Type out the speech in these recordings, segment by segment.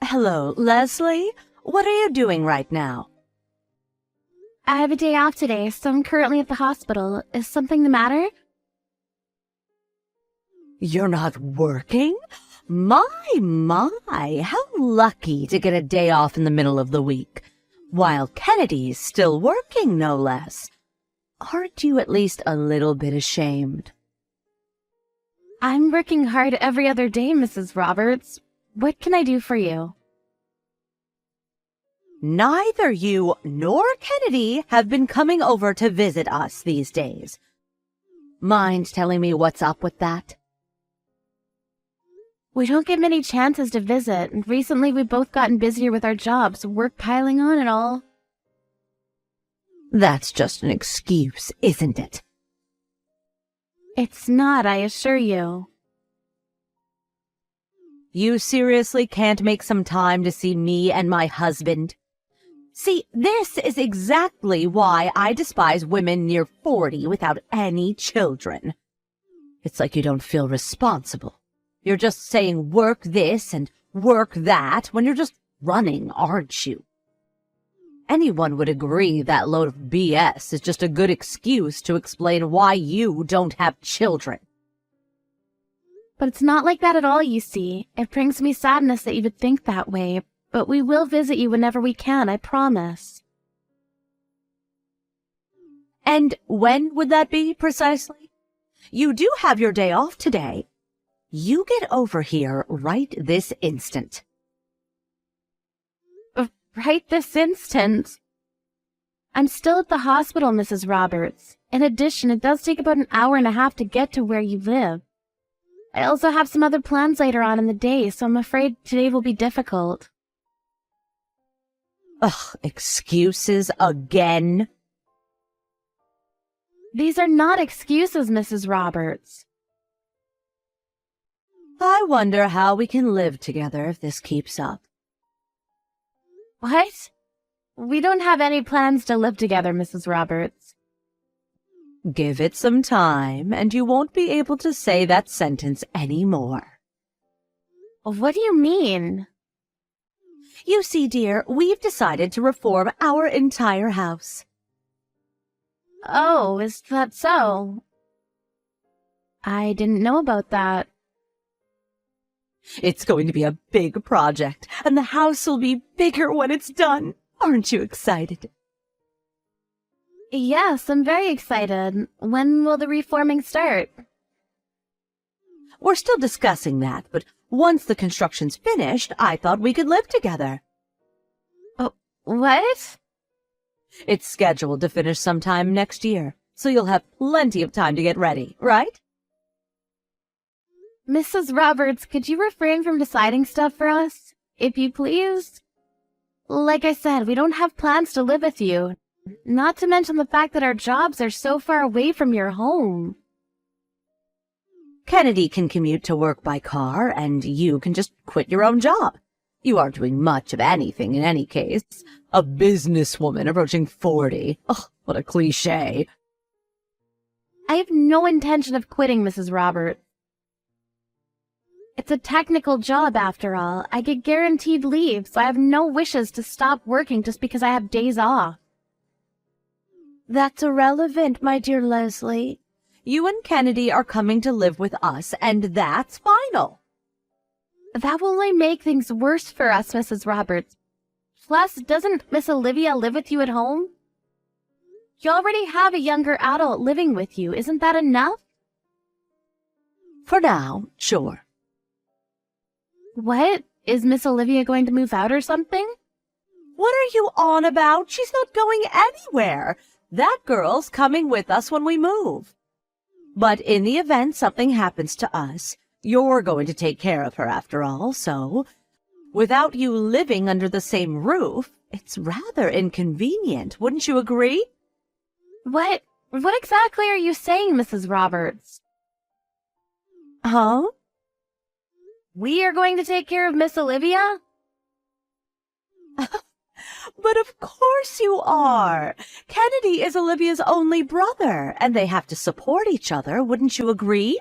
Hello, Leslie. What are you doing right now? I have a day off today, so I'm currently at the hospital. Is something the matter? You're not working? My, how lucky to get a day off in the middle of the week, while Kennedy's still working, no less. Aren't you at least a little bit ashamed? I'm working hard every other day, Mrs. Roberts. What can I do for you? Neither you nor Kennedy have been coming over to visit us these days. Mind telling me what's up with that? We don't get many chances to visit, and recently we've both gotten busier with our jobs, work piling on and all. That's just an excuse, isn't it? It's not, I assure you. You seriously can't make some time to see me and my husband? See, this is exactly why I despise women near 40 without any children. It's like you don't feel responsible. You're just saying work this and work that when you're just running, aren't you? Anyone would agree that load of BS is just a good excuse to explain why you don't have children. But it's not like that at all, you see. It brings me sadness that you would think that way, but we will visit you whenever we can, I promise. And when would that be, precisely? You do have your day off today. You get over here right this instant. Right this instant? I'm still at the hospital, Mrs. Roberts. In addition, it does take about an hour and a half to get to where you live. I also have some other plans later on in the day, so I'm afraid today will be difficult. Ugh, excuses again? These are not excuses, Mrs. Roberts. I wonder how we can live together if this keeps up. What? We don't have any plans to live together, Mrs. Roberts. Give it some time, and you won't be able to say that sentence anymore. What do you mean? You see, dear, we've decided to reform our entire house. Oh, is that so? I didn't know about that. It's going to be a big project, and the house will be bigger when it's done. Aren't you excited? Yes, I'm very excited. When will the reforming start? We're still discussing that, but once the construction's finished, I thought we could live together. Oh, what? It's scheduled to finish sometime next year, so you'll have plenty of time to get ready, right? Mrs. Roberts, could you refrain from deciding stuff for us, if you please? Like I said, we don't have plans to live with you. Not to mention the fact that our jobs are so far away from your home. Kennedy can commute to work by car, and you can just quit your own job. You aren't doing much of anything in any case. A businesswoman approaching 40. Ugh, what a cliché. I have no intention of quitting, Mrs. Roberts. It's a technical job, after all. I get guaranteed leave, so I have no wishes to stop working just because I have days off. That's irrelevant, my dear Leslie. You and Kennedy are coming to live with us, and that's final. That will only make things worse for us, Mrs. Roberts. Plus, doesn't Miss Olivia live with you at home? You already have a younger adult living with you. Isn't that enough? For now, sure. What? Is Miss Olivia going to move out or something? What are you on about? She's not going anywhere. That girl's coming with us when we move. But in the event something happens to us, you're going to take care of her after all, so without you living under the same roof, it's rather inconvenient, wouldn't you agree? What exactly are you saying, Mrs. Roberts? Huh? We are going to take care of Miss Olivia? But of course you are. Kennedy is Olivia's only brother, and they have to support each other, wouldn't you agree?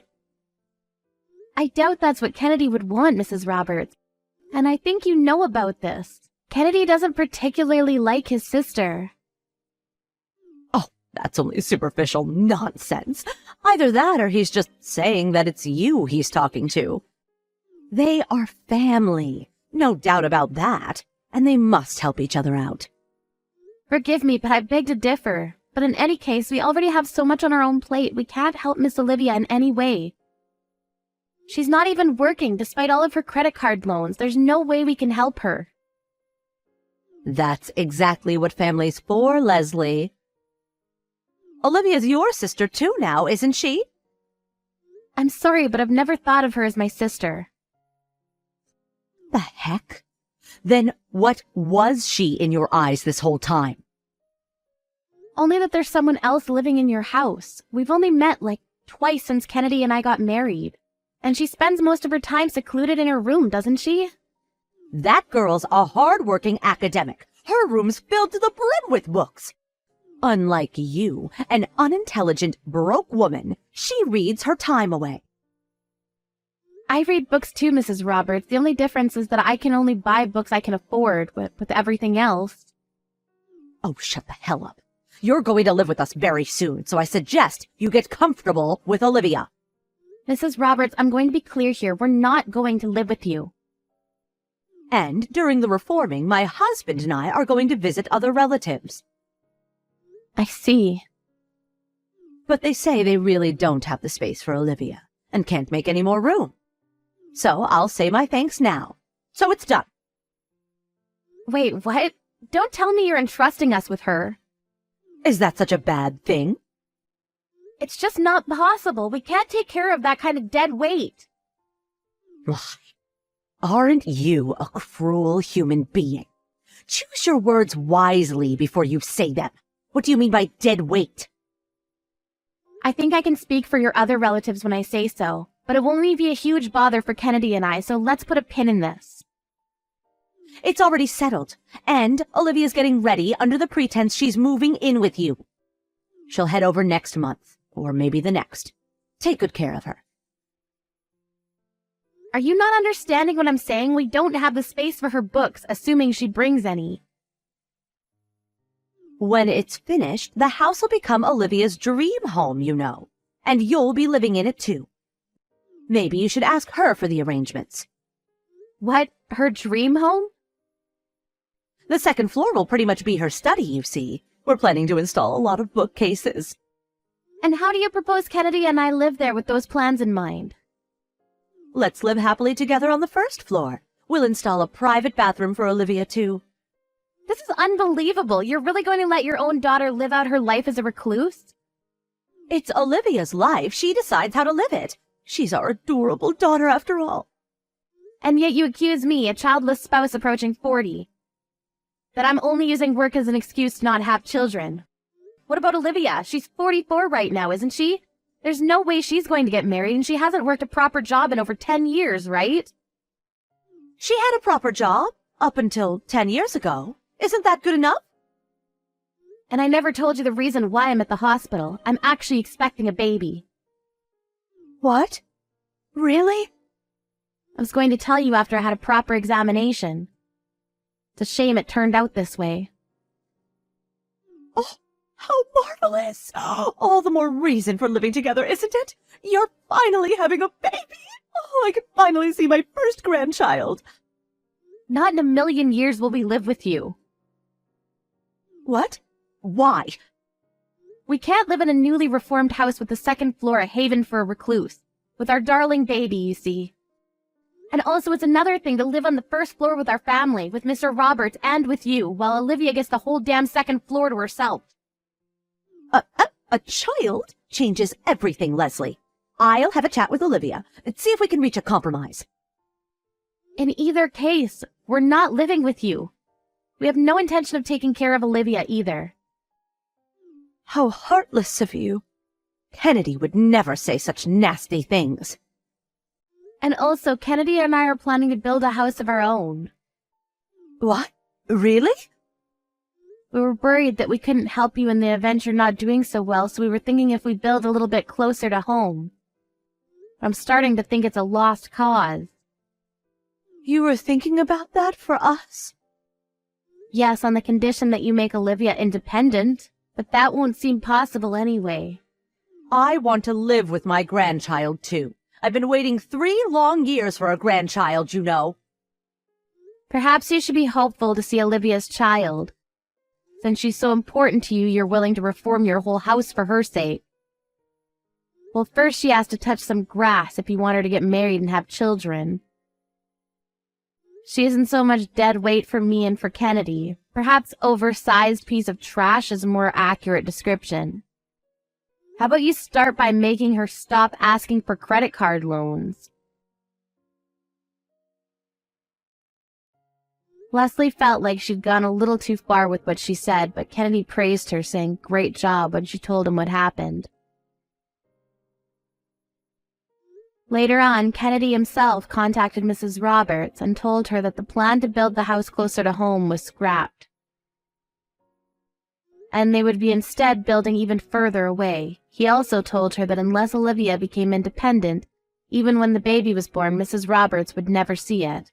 I doubt that's what Kennedy would want, Mrs. Roberts. And I think you know about this. Kennedy doesn't particularly like his sister. Oh, that's only superficial nonsense. Either that or he's just saying that it's you he's talking to. They are family, no doubt about that, and they must help each other out. Forgive me, but I beg to differ. But in any case, we already have so much on our own plate, we can't help Miss Olivia in any way. She's not even working, despite all of her credit card loans. There's no way we can help her. That's exactly what family's for, Leslie. Olivia's your sister too now, isn't she? I'm sorry, but I've never thought of her as my sister. The heck? Then what was she in your eyes this whole time? Only that there's someone else living in your house. We've only met like twice since Kennedy and I got married. And she spends most of her time secluded in her room, doesn't she? That girl's a hard-working academic. Her room's filled to the brim with books. Unlike you, an unintelligent, broke woman, she reads her time away. I read books too, Mrs. Roberts. The only difference is that I can only buy books I can afford with everything else. Oh, shut the hell up. You're going to live with us very soon, so I suggest you get comfortable with Olivia. Mrs. Roberts, I'm going to be clear here. We're not going to live with you. And during the reforming, my husband and I are going to visit other relatives. I see. But they say they really don't have the space for Olivia and can't make any more room. So I'll say my thanks now. So it's done. Wait, what? Don't tell me you're entrusting us with her. Is that such a bad thing? It's just not possible. We can't take care of that kind of dead weight. Aren't you a cruel human being? Choose your words wisely before you say them. What do you mean by dead weight? I think I can speak for your other relatives when I say so, but it will only be a huge bother for Kennedy and I, so let's put a pin in this. It's already settled, and Olivia's getting ready under the pretense she's moving in with you. She'll head over next month, or maybe the next. Take good care of her. Are you not understanding what I'm saying? We don't have the space for her books, assuming she brings any. When it's finished, the house will become Olivia's dream home, you know, and you'll be living in it too. Maybe you should ask her for the arrangements. What? Her dream home? The second floor will pretty much be her study, you see. We're planning to install a lot of bookcases. And how do you propose Kennedy and I live there with those plans in mind? Let's live happily together on the first floor. We'll install a private bathroom for Olivia, too. This is unbelievable. You're really going to let your own daughter live out her life as a recluse? It's Olivia's life. She decides how to live it. She's our adorable daughter, after all. And yet you accuse me, a childless spouse approaching 40, that I'm only using work as an excuse to not have children. What about Olivia? She's 44 right now, isn't she? There's no way she's going to get married, and she hasn't worked a proper job in over 10 years, right? She had a proper job up until 10 years ago. Isn't that good enough? And I never told you the reason why I'm at the hospital. I'm actually expecting a baby. What? Really? I was going to tell you after I had a proper examination. It's a shame it turned out this way. Oh, how marvelous! All the more reason for living together, isn't it? You're finally having a baby! Oh, I can finally see my first grandchild. Not in a million years will we live with you. What? Why? We can't live in a newly reformed house with the second floor a haven for a recluse. With our darling baby, you see. And also it's another thing to live on the first floor with our family, with Mr. Roberts and with you, while Olivia gets the whole damn second floor to herself. A child changes everything, Leslie. I'll have a chat with Olivia and see if we can reach a compromise. In either case, we're not living with you. We have no intention of taking care of Olivia either. How heartless of you. Kennedy would never say such nasty things. And also, Kennedy and I are planning to build a house of our own. What? Really? We were worried that we couldn't help you in the event you're not doing so well, so we were thinking if we build a little bit closer to home. I'm starting to think it's a lost cause. You were thinking about that for us? Yes, on the condition that you make Olivia independent, but that won't seem possible anyway. I want to live with my grandchild, too. I've been waiting 3 long years for a grandchild, you know. Perhaps you should be hopeful to see Olivia's child. Since she's so important to you, you're willing to reform your whole house for her sake. Well, first she has to touch some grass if you want her to get married and have children. She isn't so much dead weight for me and for Kennedy. Perhaps oversized piece of trash is a more accurate description. How about you start by making her stop asking for credit card loans? Leslie felt like she'd gone a little too far with what she said, but Kennedy praised her, saying, "Great job," when she told him what happened. Later on, Kennedy himself contacted Mrs. Roberts and told her that the plan to build the house closer to home was scrapped, and they would be instead building even further away. He also told her that unless Olivia became independent, even when the baby was born, Mrs. Roberts would never see it.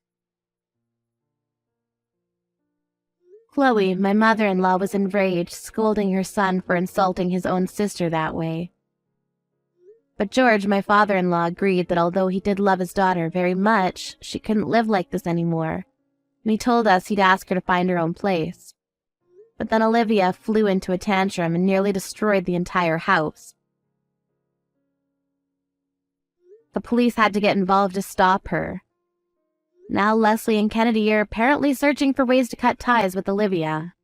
Chloe, my mother-in-law, was enraged, scolding her son for insulting his own sister that way. But George, my father-in-law, agreed that although he did love his daughter very much, she couldn't live like this anymore, and he told us he'd ask her to find her own place. But then Olivia flew into a tantrum and nearly destroyed the entire house. The police had to get involved to stop her. Now Leslie and Kennedy are apparently searching for ways to cut ties with Olivia.